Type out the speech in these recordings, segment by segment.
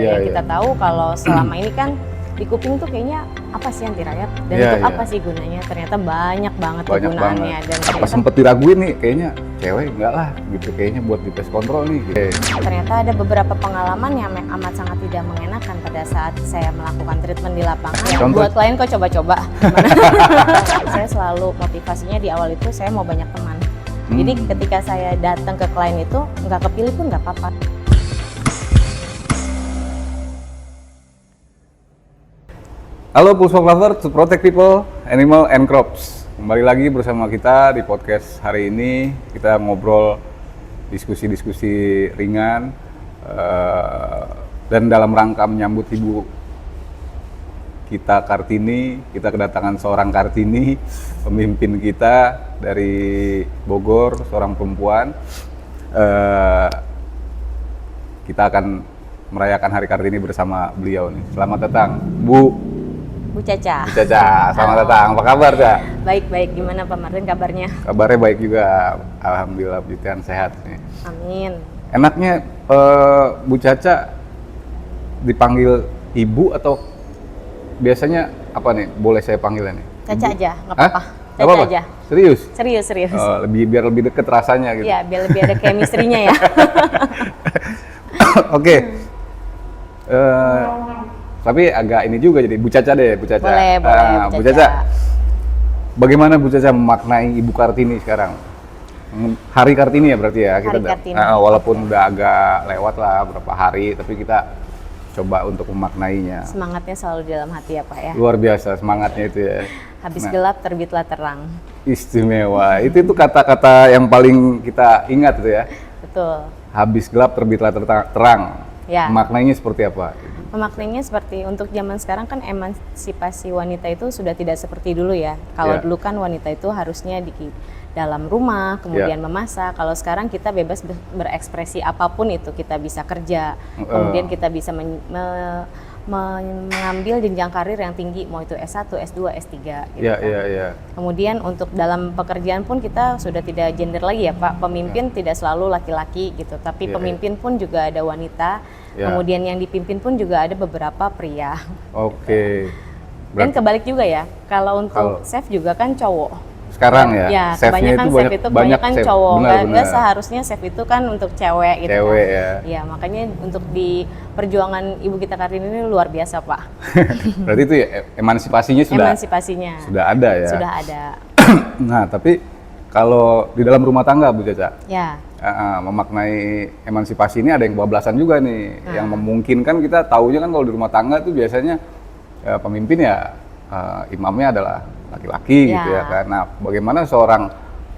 Yang kita tahu kalau selama ini kan di kuping tuh kayaknya apa sih anti rayap dan untuk apa sih gunanya? Ternyata banyak banget kegunaannya dan apa sempet diraguin nih kayaknya cewek enggak lah gitu, kayaknya buat di pest control nih gitu. Ternyata ada beberapa pengalaman yang amat sangat tidak mengenakan pada saat saya melakukan treatment di lapangan. Contoh? Buat klien kok coba-coba. Saya selalu motivasinya di awal itu saya mau banyak teman. Jadi ketika saya datang ke klien itu nggak kepilih pun nggak apa-apa. Halo Pulseful Lover, to protect people, animal and crops. Kembali lagi bersama kita di podcast hari ini. Kita ngobrol diskusi-diskusi ringan dan dalam rangka menyambut ibu kita Kartini. Kita kedatangan seorang Kartini, pemimpin kita dari Bogor, seorang perempuan. Kita akan merayakan Hari Kartini bersama beliau nih. Selamat datang, Bu Caca. Bu Caca, selamat datang. Apa kabar, Ca? Baik-baik, gimana Pak Martin kabarnya? Kabarnya baik juga, alhamdulillah, puji Tuhan sehat nih. Amin. Enaknya Bu Caca dipanggil ibu atau biasanya apa nih? Boleh saya panggilnya nih? Caca aja, nggak apa-apa. Nggak apa-apa? Caca aja. Serius? Serius. Biar lebih deket rasanya gitu. Iya, biar lebih ada chemistry-nya ya. Oke. Tapi agak ini juga jadi Bu Caca deh, Bu Caca. Boleh, Bu Caca. Bagaimana Bu Caca memaknai Ibu Kartini sekarang? Hari Kartini ya berarti ya kita. Kartini. Walaupun udah agak lewat lah beberapa hari, tapi kita coba untuk memaknainya. Semangatnya selalu di dalam hati ya Pak ya. Luar biasa semangatnya itu ya. Habis gelap terbitlah terang. Istimewa. Itu kata-kata yang paling kita ingat itu ya. Betul. Habis gelap terbitlah terang. Ya. Maknainya seperti apa? Memaknainya seperti untuk zaman sekarang kan emansipasi wanita itu sudah tidak seperti dulu ya. Kalau dulu kan wanita itu harusnya di dalam rumah, kemudian memasak. Kalau sekarang kita bebas berekspresi apapun itu. Kita bisa kerja, kemudian kita bisa mengambil jenjang karir yang tinggi, mau itu S1, S2, S3 gitu kan. Kemudian untuk dalam pekerjaan pun kita sudah tidak gender lagi ya Pak. Pemimpin tidak selalu laki-laki gitu, tapi pemimpin pun juga ada wanita. Kemudian yang dipimpin pun juga ada beberapa pria. Oke. Dan kebalik juga ya, kalau untuk chef juga kan cowok. Sekarang ya? Ya, kebanyakan cowok. Nggak seharusnya chef itu kan untuk cewek gitu. Cewek kan? Ya. Ya, makanya untuk di perjuangan Ibu kita Kartini ini luar biasa Pak. Berarti itu ya emansipasinya sudah ada ya? Sudah ada. Nah, tapi kalau di dalam rumah tangga Bu Caca? Ya. Memaknai emansipasi ini ada yang kebablasan juga nih, yang memungkinkan kita taunya kan kalau di rumah tangga itu biasanya pemimpin ya imamnya adalah laki-laki gitu ya kan. Nah, bagaimana seorang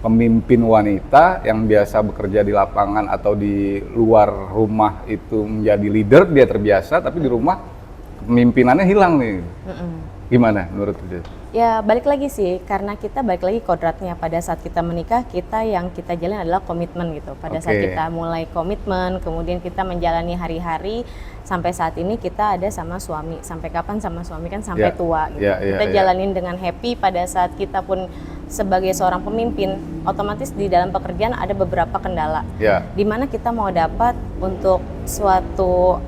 pemimpin wanita yang biasa bekerja di lapangan atau di luar rumah itu menjadi leader, dia terbiasa, tapi di rumah kepemimpinannya hilang nih. Gimana menurut Bu Caca? Ya balik lagi sih, karena kita balik lagi kodratnya pada saat kita menikah, yang kita jalin adalah komitmen gitu. Pada saat kita mulai komitmen, kemudian kita menjalani hari-hari, sampai saat ini kita ada sama suami. Sampai kapan sama suami kan sampai tua gitu. Kita jalanin dengan happy. Pada saat kita pun sebagai seorang pemimpin, otomatis di dalam pekerjaan ada beberapa kendala. Dimana kita mau dapat untuk suatu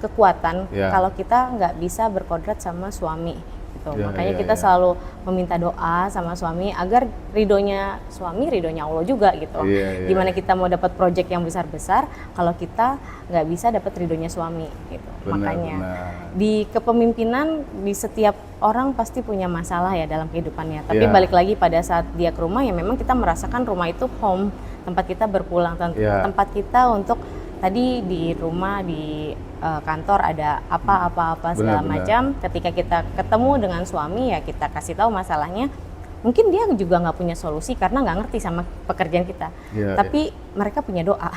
kekuatan kalau kita nggak bisa berkodrat sama suami. Makanya kita selalu meminta doa sama suami agar ridhonya suami, ridhonya Allah juga gitu. Gimana kita mau dapat proyek yang besar-besar kalau kita nggak bisa dapat ridhonya suami gitu. Makanya di kepemimpinan di setiap orang pasti punya masalah ya dalam kehidupannya. Tapi balik lagi pada saat dia ke rumah ya memang kita merasakan rumah itu home, tempat kita berpulang, tempat kita untuk tadi di rumah, di kantor ada apa-apa segala macam. Ketika kita ketemu dengan suami ya kita kasih tahu masalahnya. Mungkin dia juga nggak punya solusi karena nggak ngerti sama pekerjaan kita. Tapi mereka punya doa.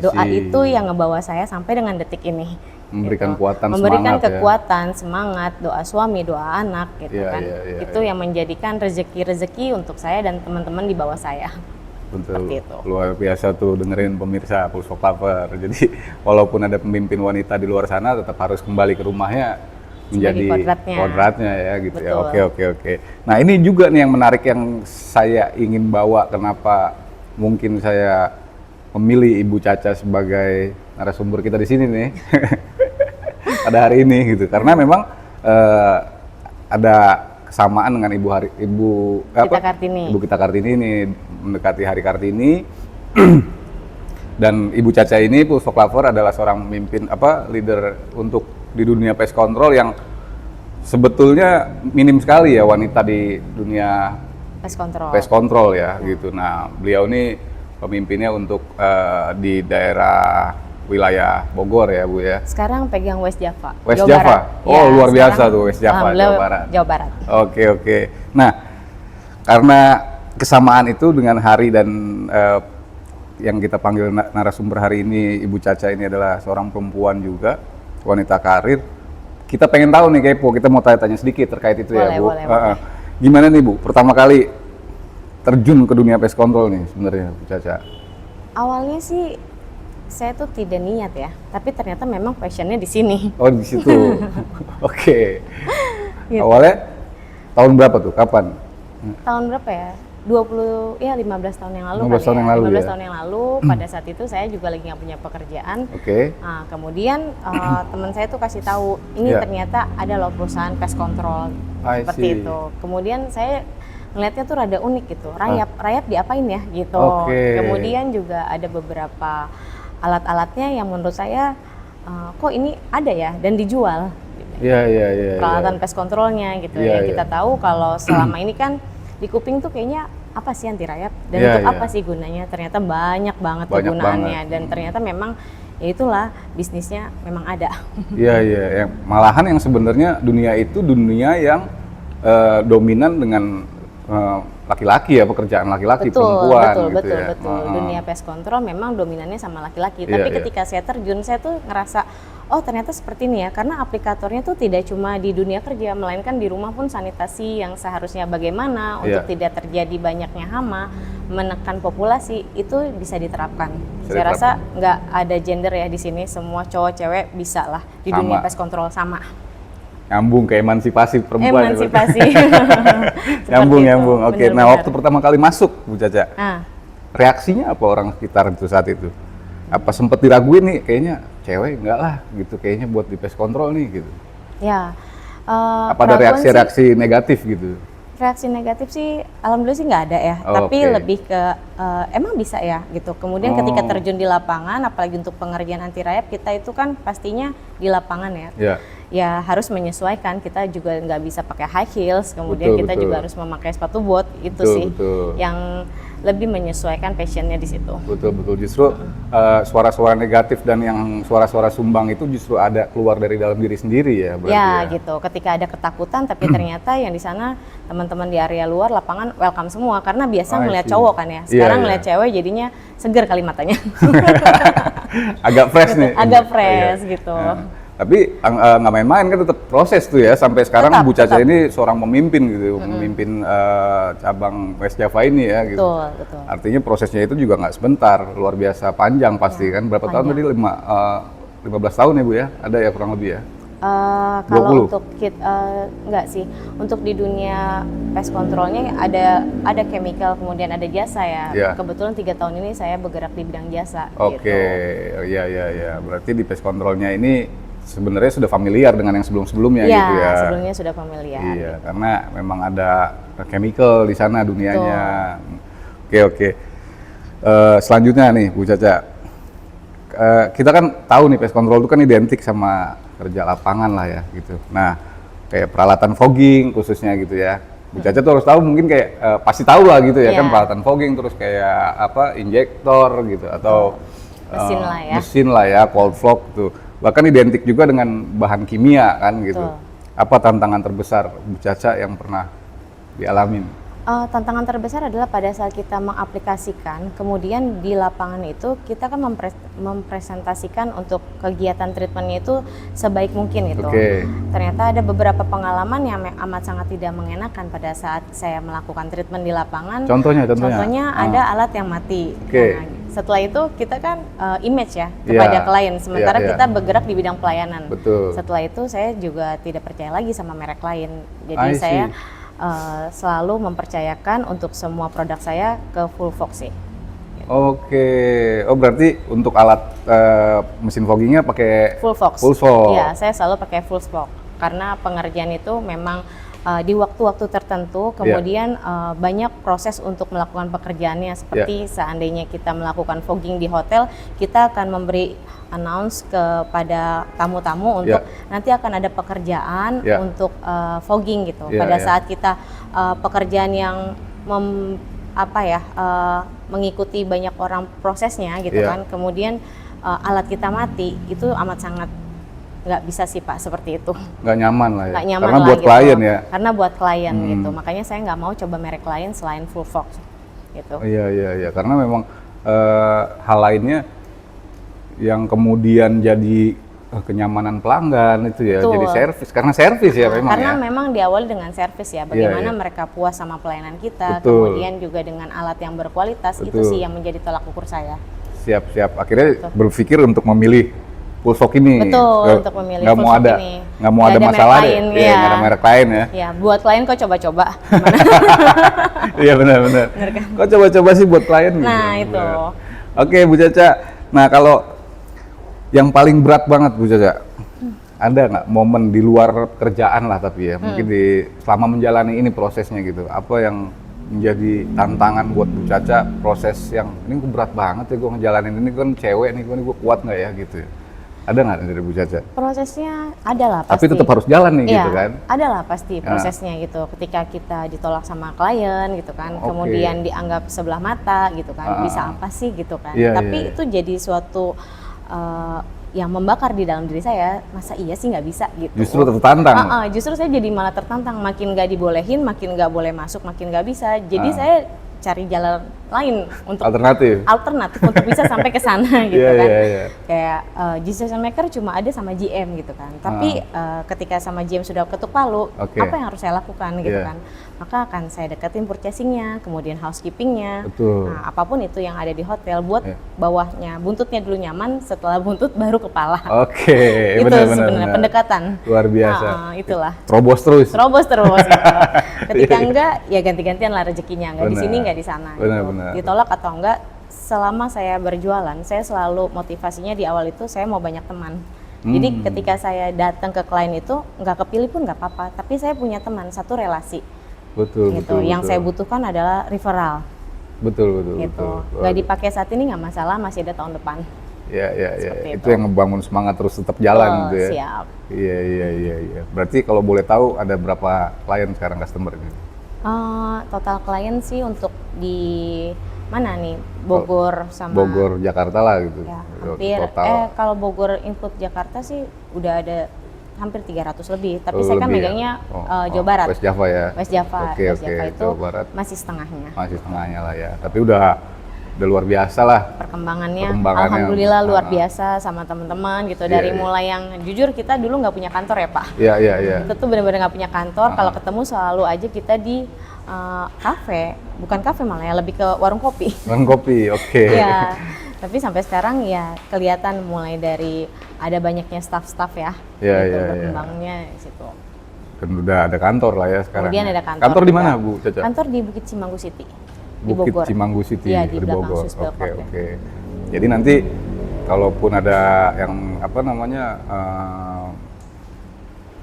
Doa itu yang ngebawa saya sampai dengan detik ini. Memberikan kekuatan, memberikan semangat, kekuatan, semangat, doa suami, doa anak gitu kan. Itu yang menjadikan rezeki untuk saya dan teman-teman di bawah saya. Betul, luar biasa tuh dengerin pemirsa Pulseful Lover. Jadi walaupun ada pemimpin wanita di luar sana tetap harus kembali ke rumahnya menjadi kodratnya ya gitu. Betul. Ya. Oke. Nah ini juga nih yang menarik yang saya ingin bawa, kenapa mungkin saya memilih Ibu Caca sebagai narasumber kita di sini nih pada hari ini gitu. Karena memang ada kesamaan dengan Ibu Kita Kartini ini mendekati Hari Kartini. Dan Ibu Caca ini, Pulse Lover adalah seorang pemimpin leader untuk di dunia pest control yang sebetulnya minim sekali ya wanita di dunia pest control ya gitu. Nah, beliau ini pemimpinnya untuk di daerah wilayah Bogor ya Bu ya. Sekarang pegang West Java. West Java. Oh, ya, luar biasa tuh West Java, Jawa Barat. Oke. Nah, karena kesamaan itu dengan hari dan yang kita panggil narasumber hari ini, Ibu Caca ini adalah seorang perempuan juga, wanita karir. Kita pengen tahu nih, kepo, kita mau tanya-tanya sedikit terkait itu ya Bu. Boleh. Gimana nih Bu, pertama kali terjun ke dunia pest control nih sebenarnya Bu Caca? Awalnya sih saya tuh tidak niat ya, tapi ternyata memang passionnya di sini. Oh, di situ. Oke. Gitu. Awalnya tahun berapa tuh? Kapan? Tahun berapa ya? 15 tahun yang lalu 15 tahun yang lalu 15 tahun yang lalu, pada saat itu saya juga lagi nggak punya pekerjaan. Oke. Nah, kemudian teman saya tuh kasih tahu, ini ternyata ada loh perusahaan pest control seperti itu. Kemudian saya ngelihatnya tuh rada unik gitu, rayap diapain ya gitu. Kemudian juga ada beberapa alat-alatnya yang menurut saya kok ini ada ya dan dijual. Iya. Peralatan pest controlnya gitu. Yang kita tahu kalau selama ini kan di kuping tuh kayaknya apa sih anti rayap dan untuk apa sih gunanya? Ternyata banyak banget kegunaannya dan ternyata memang ya itulah bisnisnya memang ada. Iya. Malahan yang sebenarnya dunia itu dunia yang dominan dengan laki-laki ya, pekerjaan laki-laki, perempuan gitu ya. Betul. Dunia pest control memang dominannya sama laki-laki. Tapi ketika saya terjun, saya tuh ngerasa, oh ternyata seperti ini ya. Karena aplikatornya tuh tidak cuma di dunia kerja, melainkan di rumah pun sanitasi yang seharusnya bagaimana untuk tidak terjadi banyaknya hama, menekan populasi, itu bisa diterapkan. Saya rasa nggak ada gender ya di sini, semua cowok cewek bisa lah di dunia pest control sama. Nyambung ke emansipasi perempuan. Emansipasi. Nyambung. Oke. Nah, waktu pertama kali masuk Bu Caca, reaksinya apa orang sekitar itu saat itu? Apa sempet diraguin nih, kayaknya cewek enggak lah gitu, kayaknya buat di pest control nih gitu? Ya. Apa ada reaksi negatif gitu? Reaksi negatif sih, alhamdulillah sih nggak ada ya. Tapi lebih ke emang bisa ya gitu. Kemudian ketika terjun di lapangan, apalagi untuk pengerjaan anti rayap, kita itu kan pastinya di lapangan ya. Ya harus menyesuaikan, kita juga nggak bisa pakai high heels, kemudian kita juga harus memakai sepatu bot, itu yang lebih menyesuaikan passionnya di situ. Betul, justru suara-suara negatif dan yang suara-suara sumbang itu justru ada keluar dari dalam diri sendiri ya berarti ya. Gitu, ketika ada ketakutan tapi ternyata yang di sana teman-teman di area luar lapangan welcome semua, karena biasa ngeliat cowok kan ya, sekarang ngeliat cewek jadinya seger kali matanya. Agak fresh nih. Agak fresh gitu. Tapi nggak main-main kan, tetap proses tuh ya, sampai sekarang Bu Caca ini seorang pemimpin gitu, memimpin cabang West Java ini ya gitu. Betul. Artinya prosesnya itu juga nggak sebentar, luar biasa panjang pasti kan. Berapa tahun tadi? 15 tahun ya Bu ya? Ada ya kurang lebih ya? Kalau untuk enggak sih, untuk di dunia pest controlnya ada chemical, kemudian ada jasa ya. Kebetulan 3 tahun ini saya bergerak di bidang jasa. Iya. Berarti di pest controlnya ini sebenarnya sudah familiar dengan yang sebelum-sebelumnya gitu ya. Sebelumnya sudah familiar. Iya, karena memang ada chemical di sana dunianya. Oke. Selanjutnya nih Bu Caca, kita kan tahu nih pest control itu kan identik sama kerja lapangan lah ya gitu. Nah, kayak peralatan fogging khususnya gitu ya. Bu Caca tuh harus tahu, mungkin kayak pasti tahu lah gitu ya kan, peralatan fogging, terus kayak injektor gitu atau mesin lah ya, cold flock tuh. Bahkan identik juga dengan bahan kimia kan gitu. Apa tantangan terbesar Bu Caca yang pernah dialamin? Tantangan terbesar adalah pada saat kita mengaplikasikan, kemudian di lapangan itu kita kan mempresentasikan untuk kegiatan treatmentnya itu sebaik mungkin gitu. Ternyata ada beberapa pengalaman yang amat sangat tidak mengenakan pada saat saya melakukan treatment di lapangan. Contohnya ada alat yang mati. Nah, setelah itu kita kan image ya kepada klien, sementara kita bergerak di bidang pelayanan. Setelah itu saya juga tidak percaya lagi sama merek lain, jadi saya selalu mempercayakan untuk semua produk saya ke full Foxy. Oke. Oh berarti untuk alat mesin foggingnya pakai Full Fox. Full Fox. Iya, saya selalu pakai Full Fox karena pengerjaan itu memang di waktu-waktu tertentu, kemudian banyak proses untuk melakukan pekerjaannya. Seperti seandainya kita melakukan fogging di hotel, kita akan memberi announce kepada tamu-tamu untuk nanti akan ada pekerjaan untuk fogging gitu. Pada saat kita pekerjaan yang mengikuti banyak orang prosesnya gitu kan, kemudian alat kita mati, itu amat sangat nggak bisa sih Pak seperti itu. Nggak nyaman lah ya. Nggak nyaman karena lah, buat gitu. klien ya. Karena buat klien gitu. Makanya saya nggak mau coba merek lain selain Full Fox gitu. Iya. Karena memang hal lainnya yang kemudian jadi kenyamanan pelanggan itu ya. Betul. Jadi servis. Karena servis ya memang karena ya. memang diawali dengan servis ya. Bagaimana mereka puas sama pelayanan kita. Betul. Kemudian juga dengan alat yang berkualitas. Betul. Itu sih yang menjadi tolak ukur saya. Siap. Akhirnya berpikir untuk memilih Full Fox ini. Betul, untuk memilih nggak Full mau Fox ada, ini. nggak mau ada masalah deh. Iya, nggak ada merek lain ya. Iya, buat klien kok coba-coba. Iya benar. Kok coba-coba sih buat klien? Nah gitu. itu. Oke Bu Caca. Nah kalau yang paling berat banget Bu Caca, ada nggak momen di luar kerjaan lah tapi ya, mungkin selama menjalani ini prosesnya gitu, apa yang menjadi tantangan buat Bu Caca, proses yang ini berat banget ya gue ngejalanin ini kan cewek nih, gue kuat nggak ya gitu ya? Ada nggak dari Bu Caca? Prosesnya ada lah pasti. Tapi tetap harus jalan nih gitu kan? Ada lah pasti prosesnya gitu. Ketika kita ditolak sama klien gitu kan, kemudian dianggap sebelah mata gitu kan, bisa apa sih gitu kan? Tapi itu jadi suatu yang membakar di dalam diri saya, masa iya sih nggak bisa gitu. Justru tertantang? Justru saya jadi malah tertantang, makin nggak dibolehin, makin nggak boleh masuk, makin nggak bisa. Jadi saya cari jalan lain untuk alternatif untuk bisa sampai ke sana gitu kan. Kayak decision maker cuma ada sama GM gitu kan. Tapi ketika sama GM sudah ketuk palu, apa yang harus saya lakukan gitu kan. Maka akan saya deketin purchasing-nya, kemudian housekeeping-nya. Nah, apapun itu yang ada di hotel buat bawahnya, buntutnya dulu nyaman, setelah buntut baru kepala. Itu sebenarnya pendekatan. Luar biasa. Itulah. Terobos terus gitu. Ketika enggak ya ganti-gantian lah rezekinya, enggak di sini enggak di sana gitu. Ditolak atau enggak, selama saya berjualan saya selalu motivasinya di awal itu saya mau banyak teman. Jadi ketika saya datang ke klien itu nggak kepilih pun nggak apa-apa, tapi saya punya teman, satu relasi. Betul. Yang saya butuhkan adalah referral. Betul. Nggak dipakai saat ini nggak masalah, masih ada tahun depan. Iya. Itu yang ngebangun semangat terus tetap jalan gitu ya. Siap. Iya. Berarti kalau boleh tahu ada berapa klien sekarang customer gitu? Total klien sih untuk di mana nih? Bogor sama Bogor, Jakarta lah gitu. Ya, hampir. Total. Kalau Bogor include Jakarta sih udah ada hampir 300 lebih. Tapi saya kan megangnya Jawa Barat. West Java ya. West Java. West Java itu Jawa Barat. masih setengahnya. Masih setengahnya lah ya. Tapi udah luar biasa lah perkembangannya. Alhamdulillah luar biasa sama teman-teman gitu. Dari mulai yang jujur kita dulu nggak punya kantor ya Pak. Iya. Kita tuh benar-benar nggak punya kantor. Kalau ketemu selalu aja kita di kafe, bukan kafe malah ya, lebih ke warung kopi. Warung kopi, oke. Iya. Tapi sampai sekarang ya kelihatan mulai dari ada banyaknya staff-staff ya. Berkembangnya di situ. Dan udah ada kantor lah ya sekarang. Kemudian ada kantor. Kantor di mana Bu Caca? Kantor di Bukit Cimanggu City. Bukit Cimanggu City di Bogor. Oke. Jadi nanti kalaupun ada yang apa namanya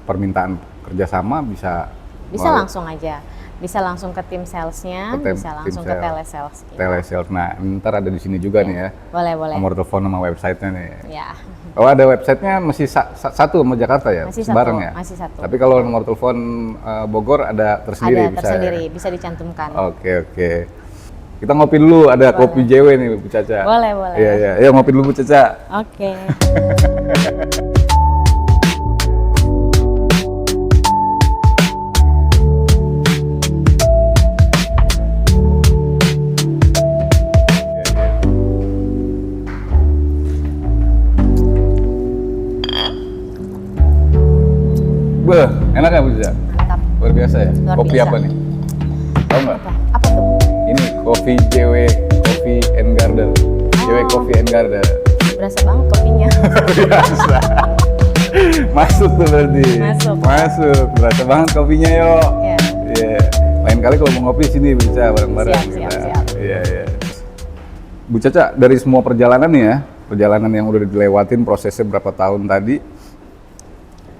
permintaan kerjasama bisa langsung aja, bisa langsung ke tim salesnya, bisa langsung ke telesales. Telesales. Nah, ntar ada di sini juga nih ya. Boleh. Nomor telepon sama websitenya nih. Ya. Oh ada websitenya masih satu sama Jakarta ya? Masih sebareng satu, ya? Masih satu. Tapi kalau nomor telepon Bogor ada tersendiri? Ada tersendiri, bisa dicantumkan. Oke. Kita ngopi dulu, ada kopi JW nih Bu Caca. Boleh. Iya. Ayo ngopi dulu Bu Caca. Oke. Beuh, enak ya Bu Caca? Mantap. Luar biasa ya? Kopi biasa. apa nih? Tahu nggak? Apa tuh? Ini kopi JW Coffee and Garden. JW Coffee and Garden. Berasa banget kopinya. Biasa. Masuk tuh berarti. Masuk. Berasa banget kopinya yo. Iya. Lain kali kalau mau ngopi sini bisa bareng-bareng. Siap. Iya. Bu Caca, dari semua perjalanan nih ya, perjalanan yang udah dilewatin prosesnya berapa tahun tadi,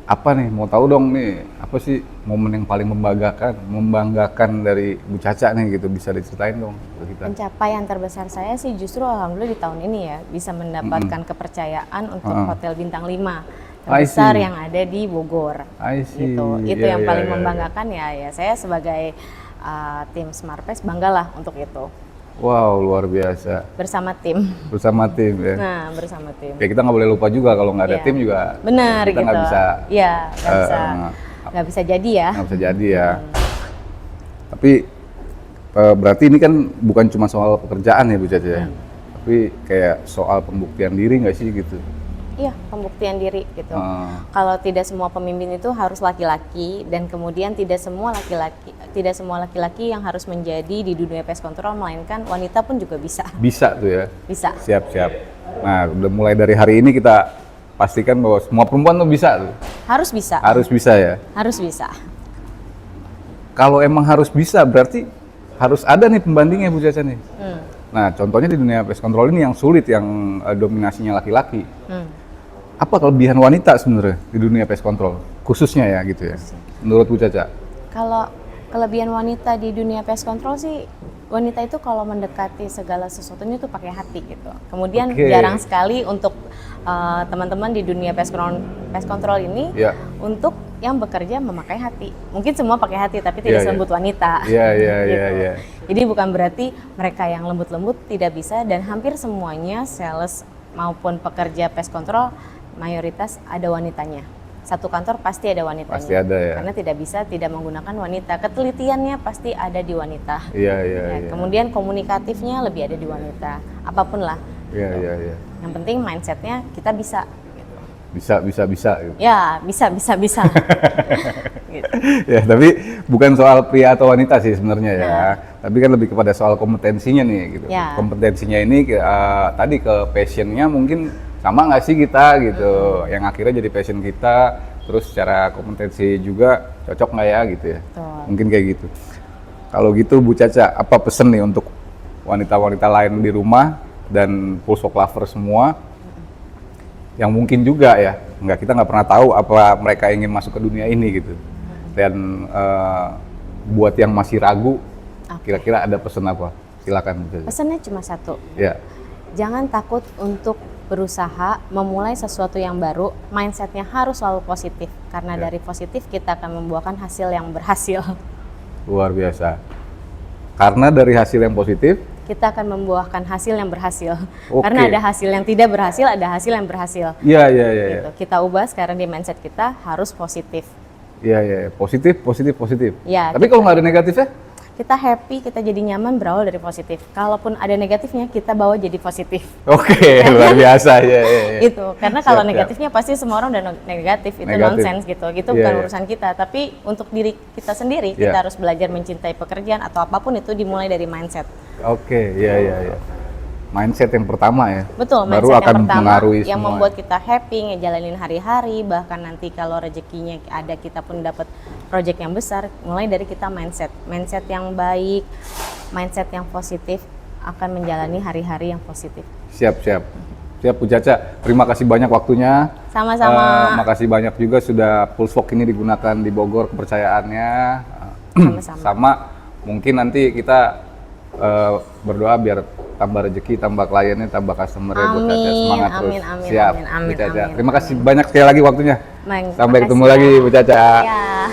apa nih, mau tahu dong nih, apa sih momen yang paling membanggakan dari Bu Caca nih gitu, bisa diceritain dong ke kita. Pencapaian terbesar saya sih justru alhamdulillah di tahun ini ya, bisa mendapatkan kepercayaan untuk Hotel Bintang 5 terbesar yang ada di Bogor. Gitu. Itu yang paling membanggakan ya saya sebagai tim Smartpace banggalah untuk itu. Wow, luar biasa. Bersama tim ya. Nah, bersama tim. Ya kita nggak boleh lupa juga kalau nggak ada tim juga. Benar kita gitu. Nggak bisa. Iya, nggak bisa jadi ya. Nggak bisa jadi ya. Tapi berarti ini kan bukan cuma soal pekerjaan ya Bu Caca ya. Tapi kayak soal pembuktian diri nggak sih gitu? Iya, pembuktian diri gitu. Kalau tidak semua pemimpin itu harus laki-laki, dan kemudian tidak semua laki-laki yang harus menjadi di dunia pest control, melainkan wanita pun juga bisa. Bisa tuh ya. Bisa. Siap. Nah, udah mulai dari hari ini kita pastikan bahwa semua perempuan tuh bisa tuh. Harus bisa. Harus bisa ya. Harus bisa. Kalau emang harus bisa, berarti harus ada nih pembandingnya Bu Caca nih. Nah, contohnya di dunia pest control ini yang sulit, yang dominasinya laki-laki. Apa kelebihan wanita sebenarnya di dunia pest control khususnya ya gitu ya, menurut Bu Caca? Kalau kelebihan wanita di dunia pest control sih, wanita itu kalau mendekati segala sesuatunya itu pakai hati gitu. Kemudian jarang sekali untuk teman-teman di dunia pest control ini untuk yang bekerja memakai hati. Mungkin semua pakai hati tapi tidak selembut wanita. Iya. Jadi bukan berarti mereka yang lembut-lembut tidak bisa, dan hampir semuanya sales maupun pekerja pest control mayoritas ada wanitanya. Satu kantor pasti ada wanitanya. Pasti ada ya. Karena tidak bisa tidak menggunakan wanita. Ketelitiannya pasti ada di wanita. Iya. Kemudian komunikatifnya lebih ada di wanita. Apapun lah. Iya. Yang penting mindsetnya kita bisa. Bisa. Gitu. Ya, bisa. Gitu. Ya, tapi bukan soal pria atau wanita sih sebenarnya ya. Tapi kan lebih kepada soal kompetensinya nih gitu. Ya. Kompetensinya ini tadi ke passionnya mungkin sama nggak sih kita gitu, yang akhirnya jadi passion kita, terus secara kompetensi juga cocok nggak ya gitu ya. Betul. Mungkin kayak gitu. Kalau gitu Bu Caca, apa pesen nih untuk wanita-wanita lain di rumah dan Pulsewalk lover semua yang mungkin juga ya, kita nggak pernah tahu apa mereka ingin masuk ke dunia ini gitu. Dan buat yang masih ragu, kira-kira ada pesan apa? Silakan Bu Caca. Pesannya cuma satu. Ya. Jangan takut untuk berusaha memulai sesuatu yang baru, mindsetnya harus selalu positif, karena dari positif kita akan membuahkan hasil yang berhasil. Luar biasa. Karena dari hasil yang positif, kita akan membuahkan hasil yang berhasil. Karena ada hasil yang tidak berhasil, ada hasil yang berhasil. Iya. Gitu. Kita ubah sekarang di mindset kita harus positif. Iya. Positif. Ya, tapi kalau nggak ada negatifnya? Kita happy, kita jadi nyaman berawal dari positif. Kalaupun ada negatifnya, kita bawa jadi positif. Luar biasa ya. Itu, karena kalau negatifnya pasti semua orang udah negatif, itu nonsense gitu. Itu bukan urusan kita. Tapi untuk diri kita sendiri, kita harus belajar mencintai pekerjaan atau apapun itu dimulai dari mindset. Iya. Mindset yang pertama ya. Betul, baru mindset akan yang pertama mengaruhi yang semua. membuat kita happy, ngejalanin hari-hari, bahkan nanti kalau rezekinya ada kita pun dapat project yang besar, mulai dari kita mindset yang baik, mindset yang positif akan menjalani hari-hari yang positif. Siap Bu Caca, terima kasih banyak waktunya. Sama-sama. Makasih banyak juga sudah Pulsewalk ini digunakan di Bogor, kepercayaannya. Sama-sama. Sama mungkin nanti kita berdoa biar tambah rezeki, tambah kliennya, tambah customer-nya. Bu Caca semangat terus. Siap. Amin. Terima kasih banyak sekali lagi waktunya. Sampai ketemu ya. lagi Bu Caca. Ya.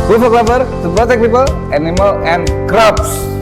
Pulsewalk lover, to protect people, animal and crops.